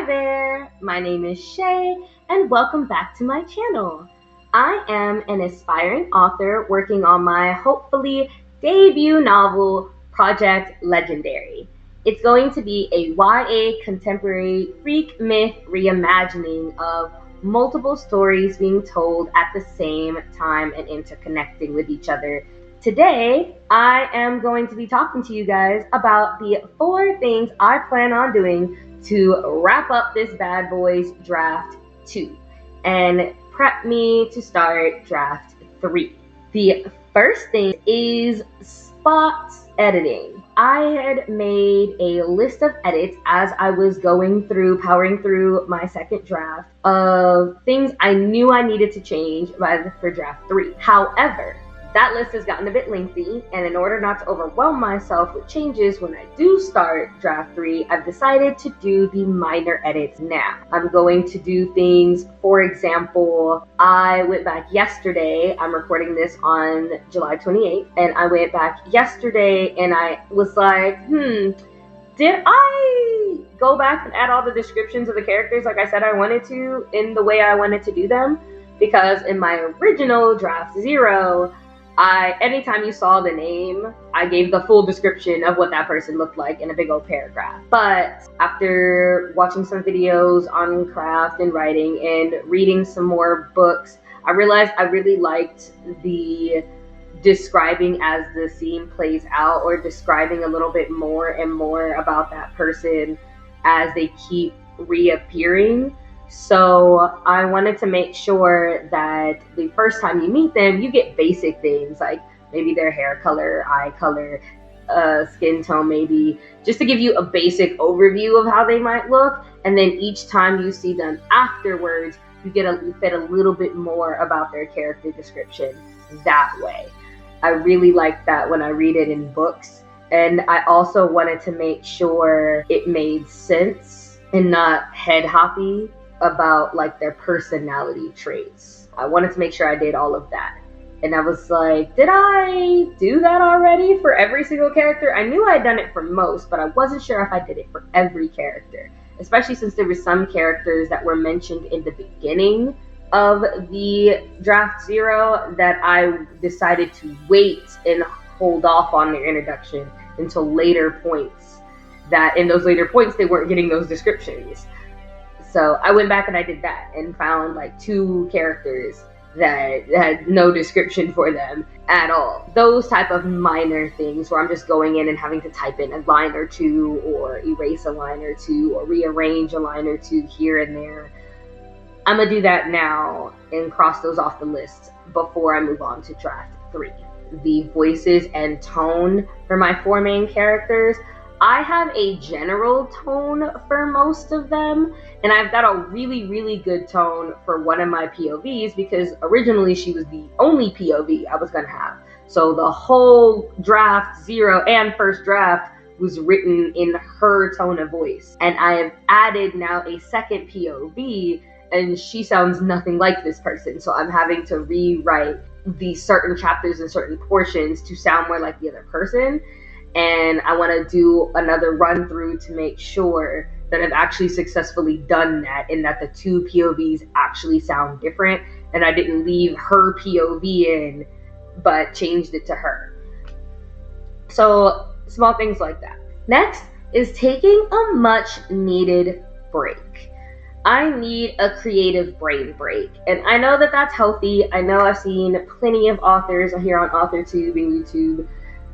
Hi there, my name is Shay and welcome back to my channel. I am an aspiring author working on my hopefully debut novel, Project Legendary. It's going to be a YA contemporary Greek myth reimagining of multiple stories being told at the same time and interconnecting with each other. Today, I am going to be talking to you guys about the 4 things I plan on doing to wrap up this bad boys draft 2 and prep me to start draft 3. The first thing is spot editing. I had made a list of edits as I was powering through my second draft of things I knew I needed to change for draft 3. However, that list has gotten a bit lengthy, and in order not to overwhelm myself with changes when I do start draft 3, I've decided to do the minor edits now. I'm going to do things, for example, I went back yesterday, I'm recording this on July 28th, and I went back yesterday and I was like, did I go back and add all the descriptions of the characters like I said I wanted to in the way I wanted to do them? Because in my original draft 0, anytime you saw the name, I gave the full description of what that person looked like in a big old paragraph. But after watching some videos on craft and writing and reading some more books, I realized I really liked the describing as the scene plays out, or describing a little bit more and more about that person as they keep reappearing. So I wanted to make sure that the first time you meet them, you get basic things like maybe their hair color, eye color, skin tone, maybe just to give you a basic overview of how they might look. And then each time you see them afterwards, you get a little bit more about their character description that way. I really like that when I read it in books. And I also wanted to make sure it made sense and not head hoppy about like their personality traits. I wanted to make sure I did all of that. And I was like, did I do that already for every single character? I knew I had done it for most, but I wasn't sure if I did it for every character, especially since there were some characters that were mentioned in the beginning of the draft 0 that I decided to wait and hold off on their introduction until later points, that in those later points they weren't getting those descriptions. So I went back and I did that and found like 2 characters that had no description for them at all. Those type of minor things where I'm just going in and having to type in a line or 2 or erase a line or 2 or rearrange a line or 2 here and there. I'm gonna do that now and cross those off the list before I move on to draft 3. The voices and tone for my 4 main characters, I have a general tone for most of them, and I've got a really, really good tone for one of my POVs because originally she was the only POV I was going to have. So the whole draft 0 and first draft was written in her tone of voice. And I have added now a second POV, and she sounds nothing like this person. So I'm having to rewrite these certain chapters and certain portions to sound more like the other person. And I want to do another run through to make sure that I've actually successfully done that and that the 2 POVs actually sound different and I didn't leave her POV in but changed it to her. So small things like that. Next is taking a much needed break. I need a creative brain break, and I know that that's healthy. I know I've seen plenty of authors here on Authortube and YouTube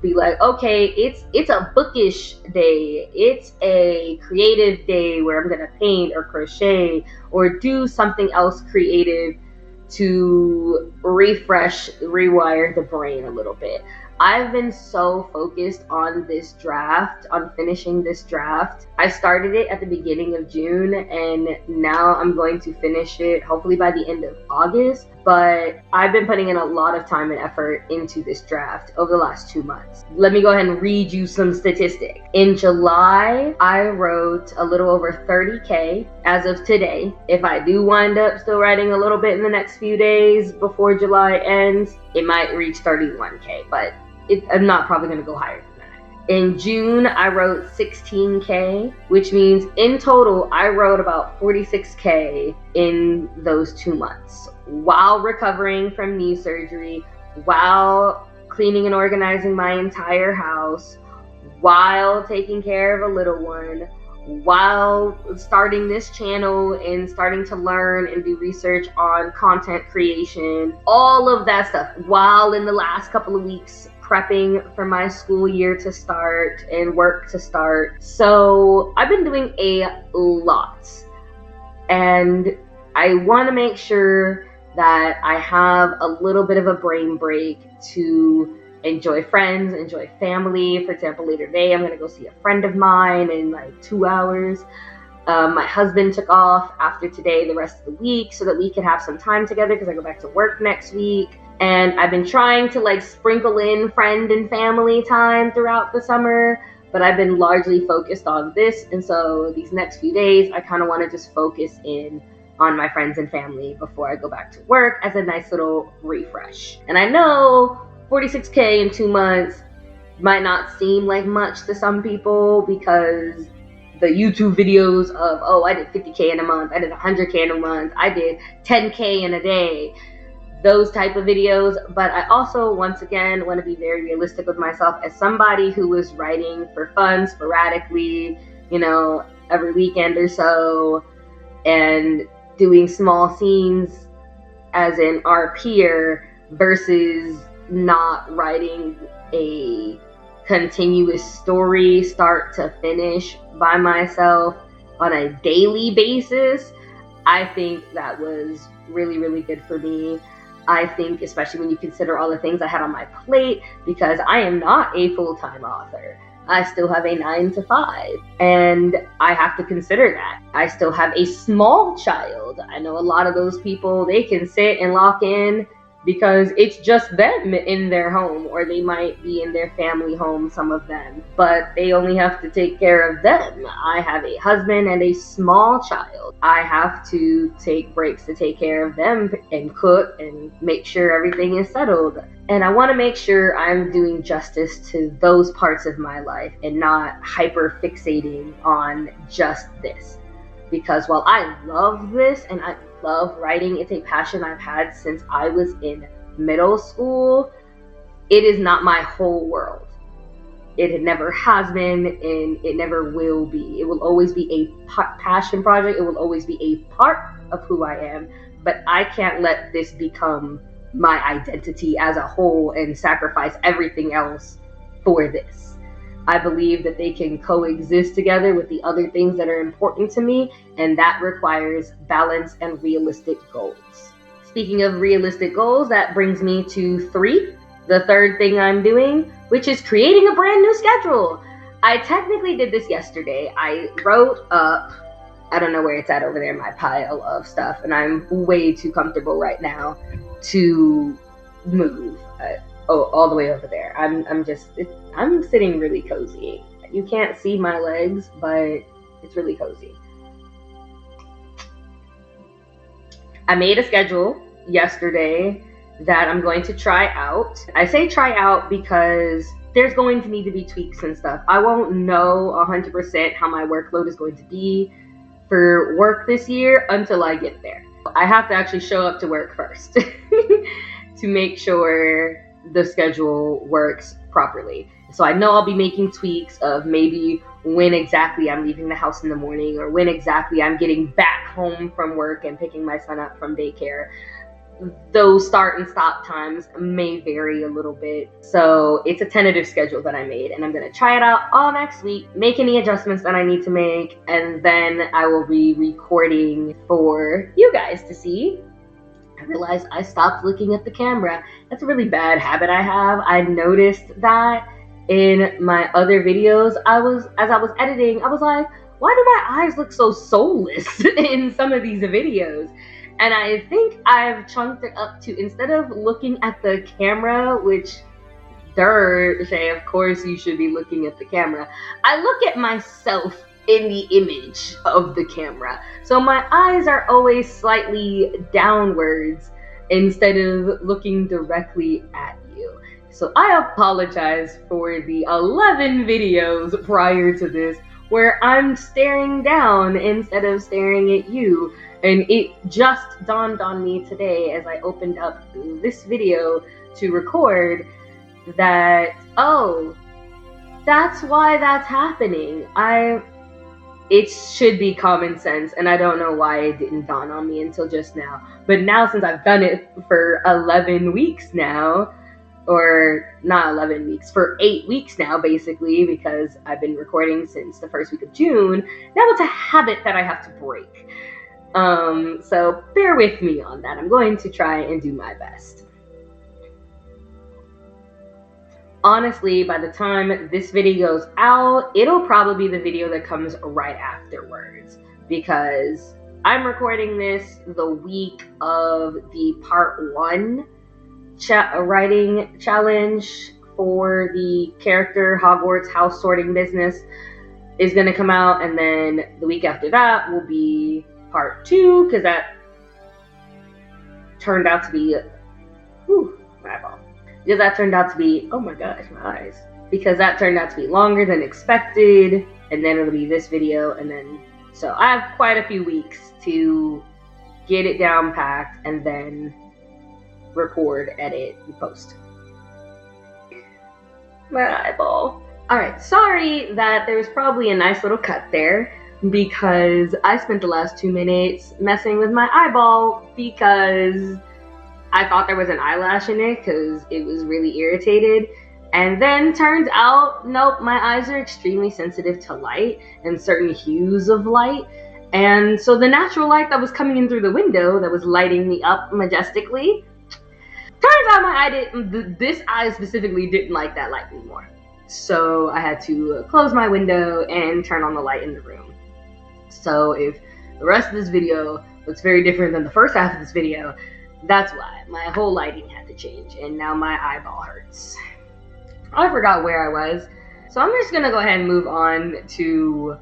be like, okay, it's a bookish day, it's a creative day where I'm gonna paint or crochet or do something else creative to rewire the brain a little bit. I've been so focused on this draft, on finishing this draft. I started it at the beginning of June and now I'm going to finish it hopefully by the end of August. But I've been putting in a lot of time and effort into this draft over the last 2 months. Let me go ahead and read you some statistics. In July, I wrote a little over 30K as of today. If I do wind up still writing a little bit in the next few days before July ends, it might reach 31K, but I'm not probably going to go higher than that. In June, I wrote 16K, which means in total, I wrote about 46K in those 2 months while recovering from knee surgery, while cleaning and organizing my entire house, while taking care of a little one, while starting this channel and starting to learn and do research on content creation, all of that stuff, while in the last couple of weeks prepping for my school year to start and work to start. So I've been doing a lot, and I want to make sure that I have a little bit of a brain break to enjoy friends, enjoy family. For example, later today, I'm going to go see a friend of mine in like 2 hours. My husband took off after today the rest of the week so that we could have some time together because I go back to work next week. And I've been trying to like sprinkle in friend and family time throughout the summer, but I've been largely focused on this. And so these next few days, I kind of want to just focus in on my friends and family before I go back to work as a nice little refresh. And I know 46K in 2 months might not seem like much to some people because the YouTube videos of, oh, I did 50K in a month, I did 100K in a month, I did 10K in a day, those type of videos. But I also, once again, want to be very realistic with myself as somebody who was writing for fun sporadically, every weekend or so, and doing small scenes as an RPer versus not writing a continuous story start to finish by myself on a daily basis. I think that was really, really good for me. I think especially when you consider all the things I had on my plate, because I am not a full-time author. I still have a 9 to 5, and I have to consider that. I still have a small child. I know a lot of those people, they can sit and lock in because it's just them in their home, or they might be in their family home, some of them, but they only have to take care of them. I have a husband and a small child. I have to take breaks to take care of them and cook and make sure everything is settled. And I want to make sure I'm doing justice to those parts of my life and not hyper fixating on just this. Because while I love this and I love writing, it's a passion I've had since I was in middle school, it is not my whole world. It never has been, and it never will be. It will always be a passion project. It will always be a part of who I am, but I can't let this become my identity as a whole and sacrifice everything else for this. I believe that they can coexist together with the other things that are important to me, and that requires balance and realistic goals. Speaking of realistic goals, that brings me to 3, the third thing I'm doing, which is creating a brand new schedule. I technically did this yesterday. I wrote up, I don't know where it's at over there in my pile of stuff, and I'm way too comfortable right now to move. All the way over there. I'm sitting really cozy. You can't see my legs, but it's really cozy. I made a schedule yesterday that I'm going to try out. I say try out because there's going to need to be tweaks and stuff. I won't know 100% how my workload is going to be for work this year until I get there. I have to actually show up to work first to make sure the schedule works properly. So I know I'll be making tweaks of maybe when exactly I'm leaving the house in the morning, or when exactly I'm getting back home from work and picking my son up from daycare. Those start and stop times may vary a little bit. So it's a tentative schedule that I made, and I'm going to try it out all next week, make any adjustments that I need to make, and then I will be recording for you guys to see. I realized I stopped looking at the camera. That's a really bad habit I have. I noticed that in my other videos. As I was editing, I was like, why do my eyes look so soulless in some of these videos? And I think I've chunked it up to, instead of looking at the camera, which, Shay, of course you should be looking at the camera, I look at myself in the image of the camera. So my eyes are always slightly downwards instead of looking directly at you. So I apologize for the 11 videos prior to this where I'm staring down instead of staring at you. And it just dawned on me today as I opened up this video to record that, oh, that's why that's happening. It should be common sense, and I don't know why it didn't dawn on me until just now. But now, since I've done it for 11 weeks now, or not 11 weeks, for 8 weeks now, basically, because I've been recording since the first week of June, now it's a habit that I have to break. So bear with me on that. I'm going to try and do my best. Honestly, by the time this video goes out, it'll probably be the video that comes right afterwards, because I'm recording this the week of the part 1 writing challenge for the character Hogwarts house sorting business is going to come out, and then the week after that will be part 2, because that turned out to be my eyeball. Because that turned out to be, oh my gosh, my eyes. Because that turned out to be longer than expected, and then it'll be this video, and then, so I have quite a few weeks to get it down packed, and then record, edit, and post. My eyeball. Alright, sorry that there was probably a nice little cut there, because I spent the last 2 minutes messing with my eyeball, because I thought there was an eyelash in it because it was really irritated. And then turns out, nope, my eyes are extremely sensitive to light and certain hues of light. And so the natural light that was coming in through the window that was lighting me up majestically, turns out this eye specifically didn't like that light anymore. So I had to close my window and turn on the light in the room. So if the rest of this video looks very different than the first half of this video, that's why. My whole lighting had to change, and now my eyeball hurts. I forgot where I was, so I'm just gonna go ahead and move on to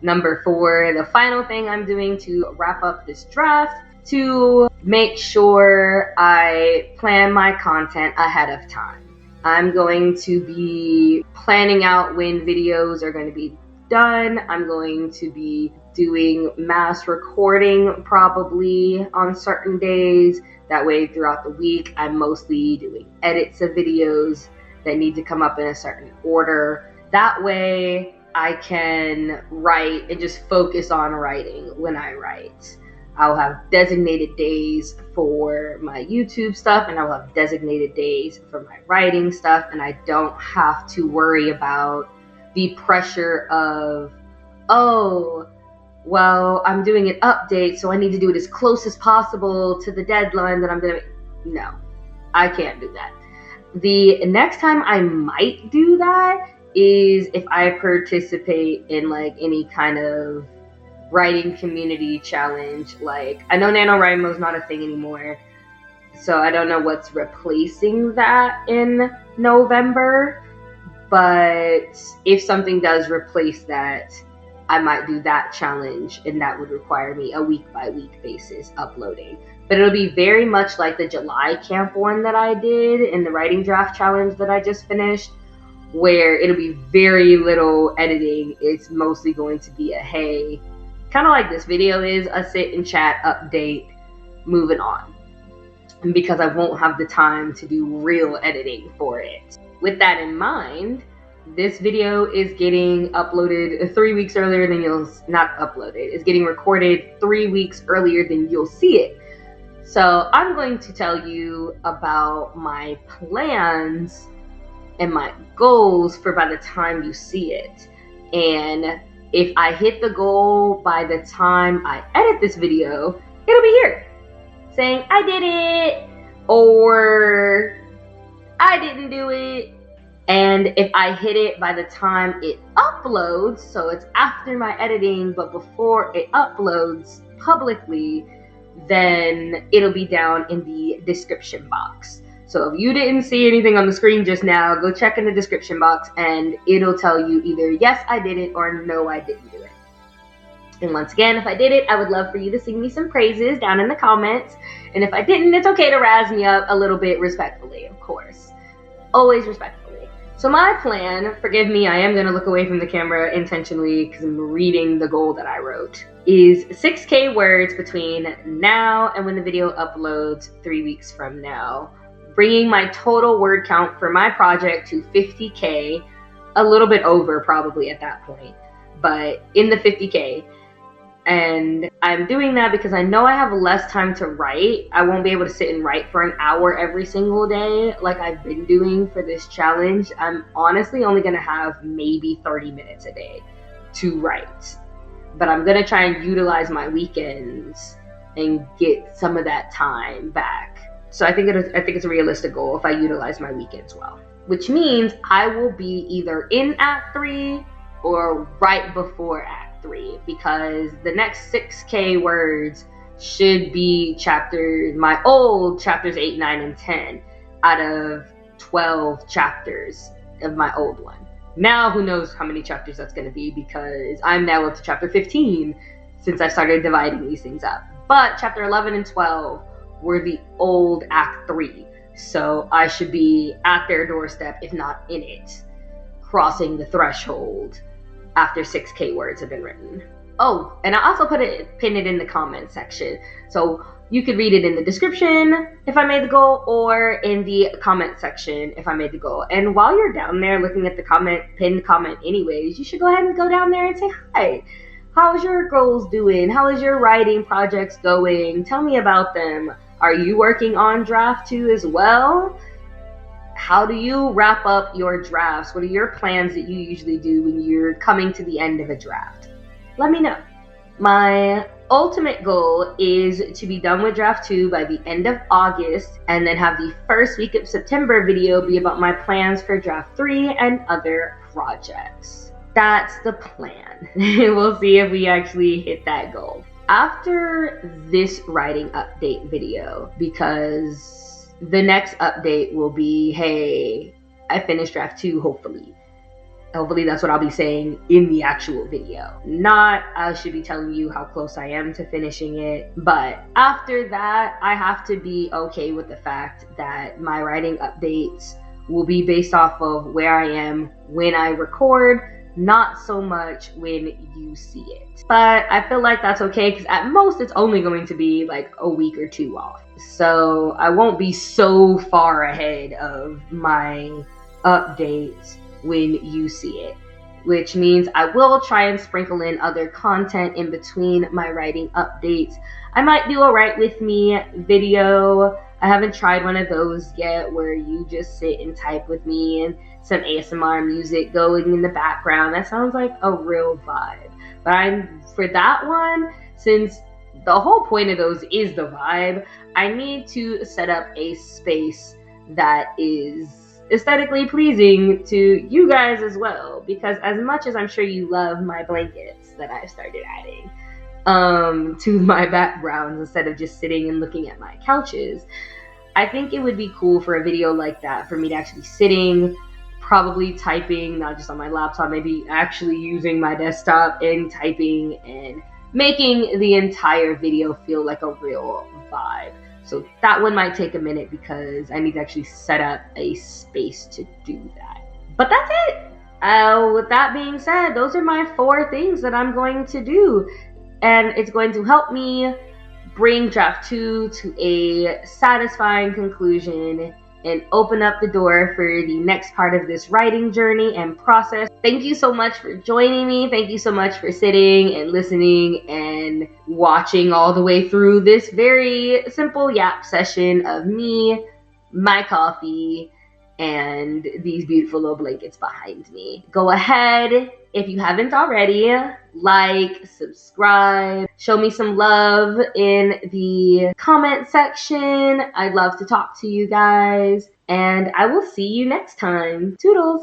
number 4, the final thing I'm doing to wrap up this draft, to make sure I plan my content ahead of time. I'm going to be planning out when videos are going to be done. I'm going to be doing mass recording probably on certain days. That way throughout the week, I'm mostly doing edits of videos that need to come up in a certain order. That way I can write and just focus on writing when I write. I'll have designated days for my YouTube stuff, and I'll have designated days for my writing stuff, and I don't have to worry about the pressure of, oh, well, I'm doing an update, so I need to do it as close as possible to the deadline that I'm going to... No, I can't do that. The next time I might do that is if I participate in like any kind of writing community challenge. Like, I know NaNoWriMo is not a thing anymore, so I don't know what's replacing that in November, but if something does replace that, I might do that challenge, and that would require me a week-by-week basis uploading. But it'll be very much like the July camp one that I did in the writing draft challenge that I just finished, where it'll be very little editing. It's mostly going to be a, hey, kind of like this video is, a sit and chat, update, moving on. Because I won't have the time to do real editing for it. With that in mind, this video is getting uploaded 3 weeks earlier than it's getting recorded 3 weeks earlier than you'll see it. So I'm going to tell you about my plans and my goals for by the time you see it. And if I hit the goal by the time I edit this video, it'll be here saying I did it or I didn't do it. And if I hit it by the time it uploads, so it's after my editing but before it uploads publicly, then it'll be down in the description box. So if you didn't see anything on the screen just now, go check in the description box and it'll tell you either yes, I did it, or no, I didn't do it. And once again, if I did it, I would love for you to sing me some praises down in the comments. And if I didn't, it's okay to razz me up a little bit respectfully, of course. always respectfully. So my plan, forgive me, I am going to look away from the camera intentionally because I'm reading the goal that I wrote, is 6K words between now and when the video uploads 3 weeks from now, bringing my total word count for my project to 50K, a little bit over probably at that point, but in the 50K. And I'm doing that because I know I have less time to write. I won't be able to sit and write for an hour every single day like I've been doing for this challenge. I'm honestly only going to have maybe 30 minutes a day to write. But I'm going to try and utilize my weekends and get some of that time back. So I think it's a realistic goal if I utilize my weekends well. Which means I will be either in Act 3 or right before Act 3, because the next 6K words should be my old chapters 8, 9, and 10 out of 12 chapters of my old one. Now who knows how many chapters that's going to be, because I'm now up to chapter 15 since I started dividing these things up. But chapter 11 and 12 were the old Act 3, so I should be at their doorstep, if not in it, crossing the threshold after 6K words have been written. Oh, and I also pin it in the comment section. So you could read it in the description if I made the goal, or in the comment section if I made the goal. And while you're down there looking at the pinned comment anyways, you should go ahead and go down there and say, hi, how is your goals doing? How is your writing projects going? Tell me about them. Are you working on draft 2 as well? How do you wrap up your drafts? What are your plans that you usually do when you're coming to the end of a draft? Let me know. My ultimate goal is to be done with draft 2 by the end of August, and then have the first week of September video be about my plans for draft 3 and other projects. That's the plan. We'll see if we actually hit that goal. After this writing update video, because the next update will be, hey, I finished draft 2, hopefully. Hopefully that's what I'll be saying in the actual video. Not, I should be telling you how close I am to finishing it. But after that, I have to be okay with the fact that my writing updates will be based off of where I am when I record, not so much when you see it. But I feel like that's okay, because at most it's only going to be like a week or 2 off. So I won't be so far ahead of my updates when you see it, which means I will try and sprinkle in other content in between my writing updates. I might do a Write With Me video. I haven't tried one of those yet, where you just sit and type with me and some ASMR music going in the background. That sounds like a real vibe. But for that one, since the whole point of those is the vibe, I need to set up a space that is aesthetically pleasing to you guys as well, because as much as I'm sure you love my blankets that I've started adding to my backgrounds instead of just sitting and looking at my couches, I think it would be cool for a video like that for me to actually be sitting, probably typing, not just on my laptop, maybe actually using my desktop and typing, and making the entire video feel like a real vibe. So that one might take a minute because I need to actually set up a space to do that. But that's it. With that being said, those are my 4 things that I'm going to do. And it's going to help me bring draft 2 to a satisfying conclusion and open up the door for the next part of this writing journey and process. Thank you so much for joining me. Thank you so much for sitting and listening and watching all the way through this very simple yap session of me, my coffee, and these beautiful little blankets behind me. Go ahead, if you haven't already, like, subscribe, show me some love in the comment section. I'd love to talk to you guys, and I will see you next time. Toodles!